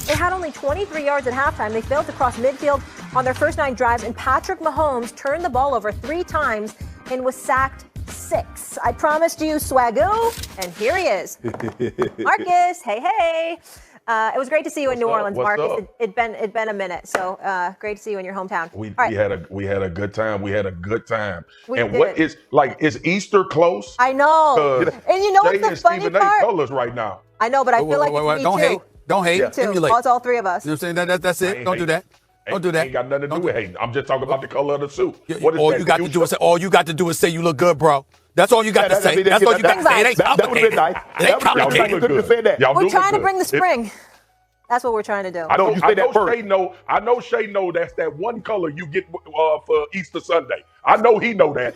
They had only 23 yards at halftime. They failed to cross midfield on their first 9 drives, and Patrick Mahomes turned the ball over 3 times and was sacked 6. I promised you Swagoo, and here he is. Marcus, hey. It was great to see you in New Orleans, Marcus. It'd been a minute, so great to see you in your hometown. We had a good time. We had a good time. Is Easter close? I know. And you know what's the funny part? Colors right now. I know, but I feel like it's me too. Don't hate. Me too. It's all 3 of us. You know what I'm saying? That's it. Don't do that. Don't do that. Ain't got nothing to do with hating. I'm just talking about the color of the suit. All you got to do is say you look good, bro. That's all you got to say. That's all you got to say. It ain't complicated. It ain't complicated. We're trying to bring the spring. That's what we're trying to do. I know Shay know that's that one color you get for Easter Sunday. I know he know that.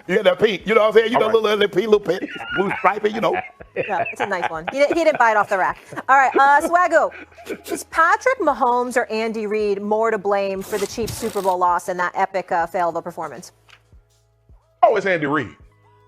You got that pink, you know what I'm saying? You got a little pink, little pink, blue stripe, you know. Yeah, it's a nice one. He didn't buy it off the rack. All right, Swaggo, is Patrick Mahomes or Andy Reid more to blame for the Chiefs' Super Bowl loss and that epic fail of a performance? Oh, it's Andy Reid,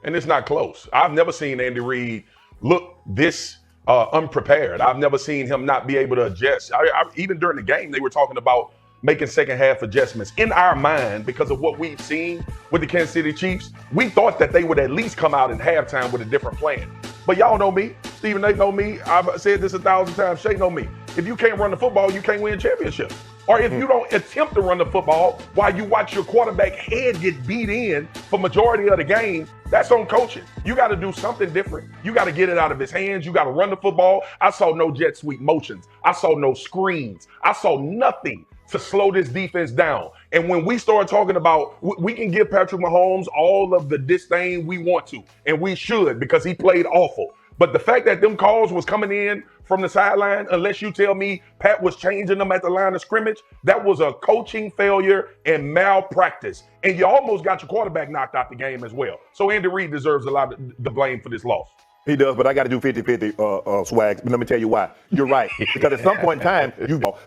and it's not close. I've never seen Andy Reid look this unprepared. I've never seen him not be able to adjust. Even during the game, they were talking about making second half adjustments. In our mind, because of what we've seen with the Kansas City Chiefs, we thought that they would at least come out in halftime with a different plan. But y'all know me. Stephen Nate know me. I've said this 1,000 times. Shay know me. If you can't run the football, you can't win championships. Or if you don't attempt to run the football while you watch your quarterback head get beat in for majority of the game, that's on coaching. You got to do something different. You got to get it out of his hands. You got to run the football. I saw no jet sweep motions. I saw no screens. I saw nothing to slow this defense down. And when we start talking about, we can give Patrick Mahomes all of the disdain we want to, and we should, because he played awful. But the fact that them calls was coming in from the sideline, unless you tell me Pat was changing them at the line of scrimmage, that was a coaching failure and malpractice. And you almost got your quarterback knocked out the game as well. So Andy Reid deserves a lot of the blame for this loss. He does, but I got to do 50-50 Swags. But let me tell you why. You're right. Because at some point in time,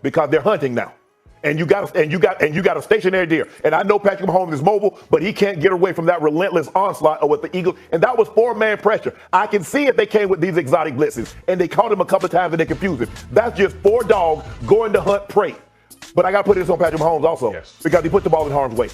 because they're hunting now. And you got a stationary deer. And I know Patrick Mahomes is mobile, but he can't get away from that relentless onslaught with the Eagles. And that was 4-man pressure. I can see it. They came with these exotic blitzes, and they caught him a couple of times and they confused him. That's just 4 dogs going to hunt prey. But I got to put this on Patrick Mahomes also, because he put the ball in harm's way.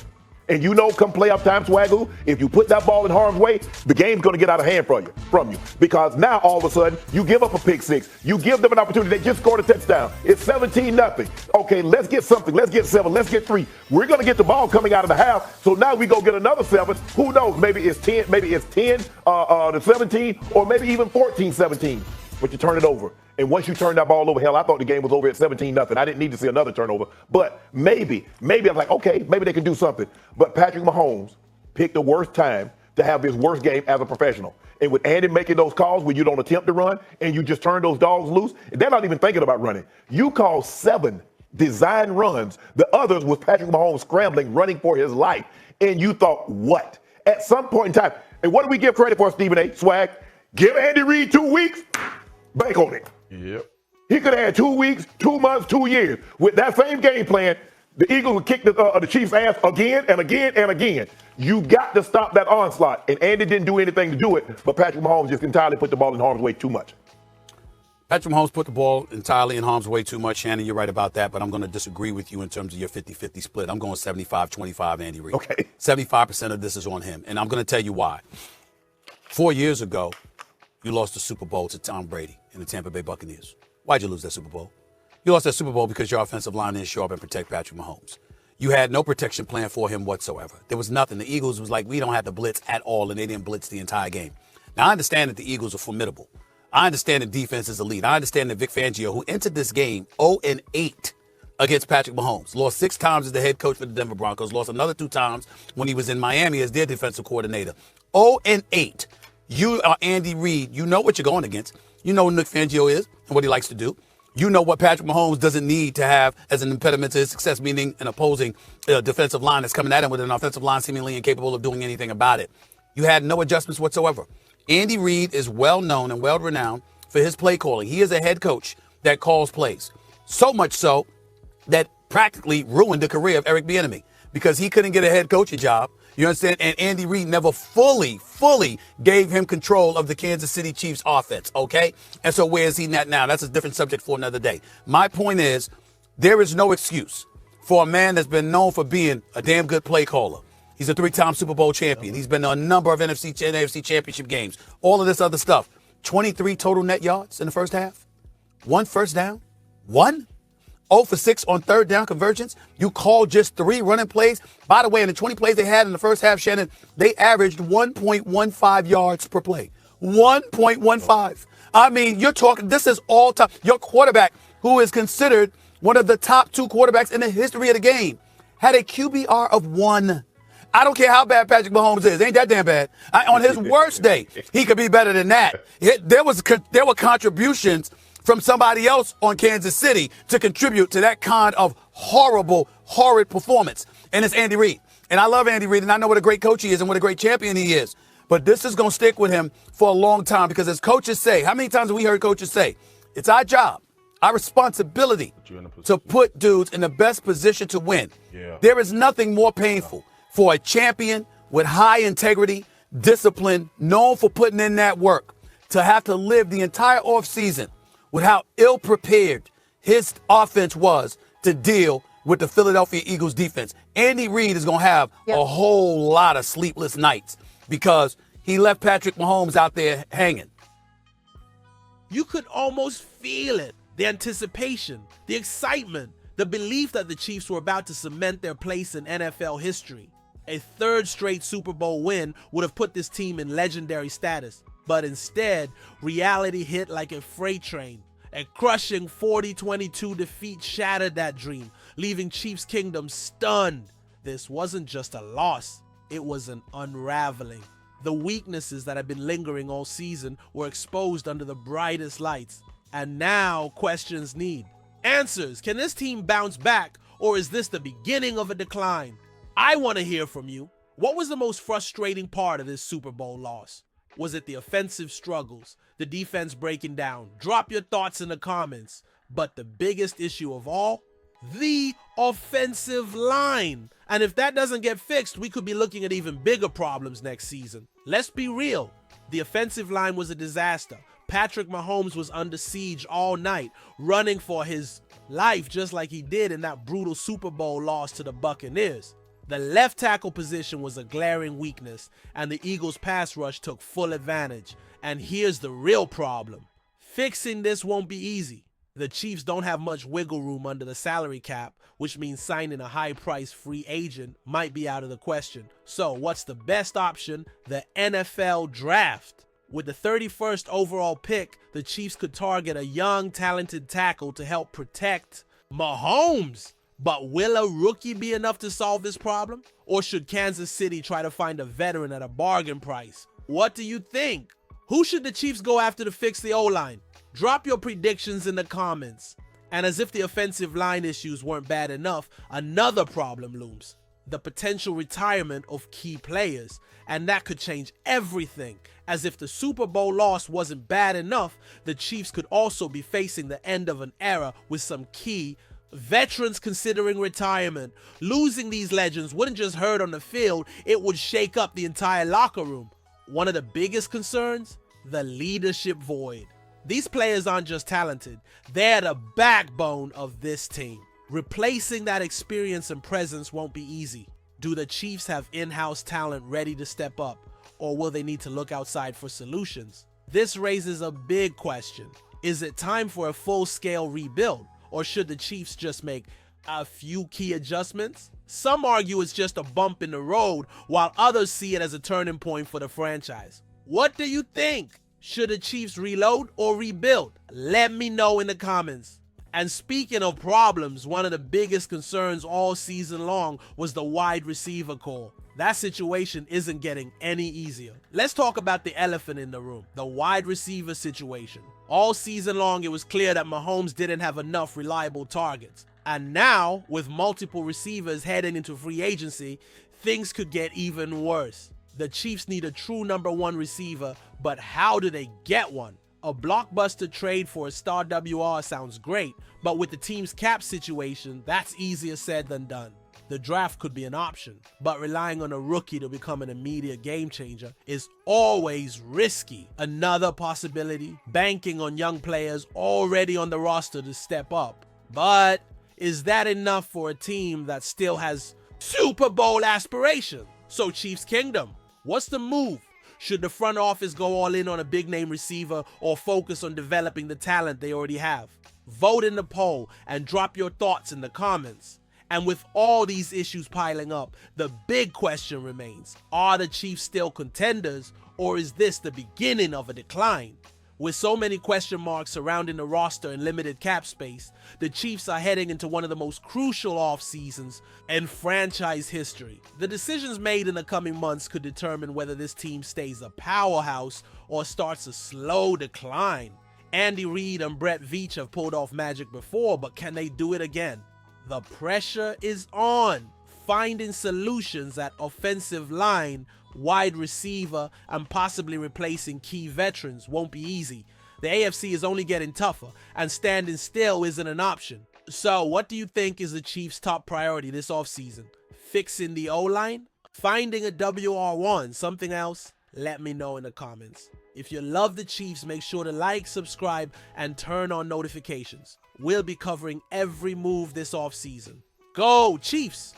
And you know, come playoff time, Swagoo, if you put that ball in harm's way, the game's going to get out of hand from you. Because now, all of a sudden, you give up a pick six. You give them an opportunity. They just scored a touchdown. It's 17-0. Okay, let's get something. Let's get 7. Let's get 3. We're going to get the ball coming out of the half. So now we go get another 7. Who knows? Maybe it's 10. Maybe it's 10 to 17, or maybe even 14-17. But you turn it over. And once you turn that ball over, hell, I thought the game was over at 17-0. I didn't need to see another turnover. But maybe I'm like, okay, maybe they can do something. But Patrick Mahomes picked the worst time to have his worst game as a professional. And with Andy making those calls where you don't attempt to run and you just turn those dogs loose, and they're not even thinking about running. You call 7 design runs. The others was Patrick Mahomes scrambling, running for his life. And you thought, what? At some point in time, and what do we give credit for, Stephen A. Swag? Give Andy Reid 2 weeks, bank on it. Yep. He could have had 2 weeks, 2 months, 2 years. With that same game plan, the Eagles would kick the Chiefs' ass again and again and again. You got to stop that onslaught. And Andy didn't do anything to do it, but Patrick Mahomes just entirely put the ball in harm's way too much. Patrick Mahomes put the ball entirely in harm's way too much. Shannon, you're right about that, but I'm going to disagree with you in terms of your 50-50 split. I'm going 75-25 Andy Reid. Okay. 75% of this is on him, and I'm going to tell you why. 4 years ago, you lost the Super Bowl to Tom Brady and the Tampa Bay Buccaneers. Why'd you lose that Super Bowl? You lost that Super Bowl because your offensive line didn't show up and protect Patrick Mahomes. You had no protection plan for him whatsoever. There was nothing. The Eagles was like, we don't have to blitz at all, and they didn't blitz the entire game. Now, I understand that the Eagles are formidable. I understand the defense is elite. I understand that Vic Fangio, who entered this game 0-8 against Patrick Mahomes, lost 6 times as the head coach for the Denver Broncos, lost another 2 times when he was in Miami as their defensive coordinator. 0-8. You are Andy Reid. You know what you're going against. You know who Nick Fangio is and what he likes to do. You know what Patrick Mahomes doesn't need to have as an impediment to his success, meaning an opposing defensive line that's coming at him with an offensive line seemingly incapable of doing anything about it. You had no adjustments whatsoever. Andy Reid is well known and well renowned for his play calling. He is a head coach that calls plays. So much so that practically ruined the career of Eric Bieniemy because he couldn't get a head coaching job You understand? And Andy Reid never fully gave him control of the Kansas City Chiefs offense, okay? And so where is he at now? That's a different subject for another day. My point is, there is no excuse for a man that's been known for being a damn good play caller. He's a 3-time Super Bowl champion. He's been to a number of NFC and AFC championship games. All of this other stuff. 23 total net yards in the first half. 1 first down. 1? 0 for 6 on third down conversions. You called just 3 running plays. By the way, in the 20 plays they had in the first half, Shannon, they averaged 1.15 yards per play. 1.15. I mean, you're talking, this is all time. Your quarterback, who is considered one of the top 2 quarterbacks in the history of the game, had a QBR of 1. I don't care how bad Patrick Mahomes is. Ain't that damn bad. On his worst day, he could be better than that. There were contributions from somebody else on Kansas City to contribute to that kind of horrid performance. And it's Andy Reid. And I love Andy Reid, and I know what a great coach he is and what a great champion he is. But this is going to stick with him for a long time because as coaches say, how many times have we heard coaches say, it's our job, our responsibility to put dudes in the best position to win. Yeah. There is nothing more painful for a champion with high integrity, discipline, known for putting in that work, to have to live the entire offseason with how ill-prepared his offense was to deal with the Philadelphia Eagles defense. Andy Reid is going to have a whole lot of sleepless nights because he left Patrick Mahomes out there hanging. You could almost feel it. The anticipation, the excitement, the belief that the Chiefs were about to cement their place in NFL history. A 3rd straight Super Bowl win would have put this team in legendary status. But instead, reality hit like a freight train. A crushing 40-22 defeat shattered that dream, leaving Chiefs Kingdom stunned. This wasn't just a loss, it was an unraveling. The weaknesses that had been lingering all season were exposed under the brightest lights. And now questions need answers. Can this team bounce back, or is this the beginning of a decline? I want to hear from you. What was the most frustrating part of this Super Bowl loss? Was it the offensive struggles, the defense breaking down? Drop your thoughts in the comments. But the biggest issue of all, the offensive line. And if that doesn't get fixed, we could be looking at even bigger problems next season. Let's be real. The offensive line was a disaster. Patrick Mahomes was under siege all night, running for his life just like he did in that brutal Super Bowl loss to the Buccaneers. The left tackle position was a glaring weakness, and the Eagles' pass rush took full advantage. And here's the real problem. Fixing this won't be easy. The Chiefs don't have much wiggle room under the salary cap, which means signing a high-priced free agent might be out of the question. So what's the best option? The NFL draft. With the 31st overall pick, the Chiefs could target a young, talented tackle to help protect Mahomes. But will a rookie be enough to solve this problem? Or should Kansas City try to find a veteran at a bargain price? What do you think? Who should the Chiefs go after to fix the O-line? Drop your predictions in the comments. And as if the offensive line issues weren't bad enough, another problem looms. The potential retirement of key players. And that could change everything. As if the Super Bowl loss wasn't bad enough, the Chiefs could also be facing the end of an era with some key veterans considering retirement. Losing these legends wouldn't just hurt on the field, it would shake up the entire locker room. One of the biggest concerns? The leadership void. These players aren't just talented, they're the backbone of this team. Replacing that experience and presence won't be easy. Do the Chiefs have in-house talent ready to step up, or will they need to look outside for solutions? This raises a big question. Is it time for a full-scale rebuild? Or should the Chiefs just make a few key adjustments? Some argue it's just a bump in the road, while others see it as a turning point for the franchise. What do you think? Should the Chiefs reload or rebuild? Let me know in the comments. And speaking of problems, one of the biggest concerns all season long was the wide receiver core. That situation isn't getting any easier. Let's talk about the elephant in the room, the wide receiver situation. All season long, it was clear that Mahomes didn't have enough reliable targets. And now, with multiple receivers heading into free agency, things could get even worse. The Chiefs need a true number 1 receiver, but how do they get one? A blockbuster trade for a star WR sounds great, but with the team's cap situation, that's easier said than done. the draft could be an option, but relying on a rookie to become an immediate game changer is always risky. Another possibility, banking on young players already on the roster to step up. But is that enough for a team that still has Super Bowl aspirations? So Chiefs Kingdom, what's the move? Should the front office go all in on a big name receiver or focus on developing the talent they already have? Vote in the poll and drop your thoughts in the comments. And with all these issues piling up, the big question remains, are the Chiefs still contenders, or is this the beginning of a decline? With so many question marks surrounding the roster and limited cap space, the Chiefs are heading into one of the most crucial off seasons in franchise history. The decisions made in the coming months could determine whether this team stays a powerhouse or starts a slow decline. Andy Reid and Brett Veach have pulled off magic before, but can they do it again? The pressure is on. Finding solutions at offensive line, wide receiver, and possibly replacing key veterans won't be easy. The AFC is only getting tougher, and standing still isn't an option. So what do you think is the Chiefs' top priority this offseason? Fixing the O-line? Finding a WR1? Something else? Let me know in the comments. If you love the Chiefs, make sure to like, subscribe, and turn on notifications. We'll be covering every move this offseason. Go Chiefs!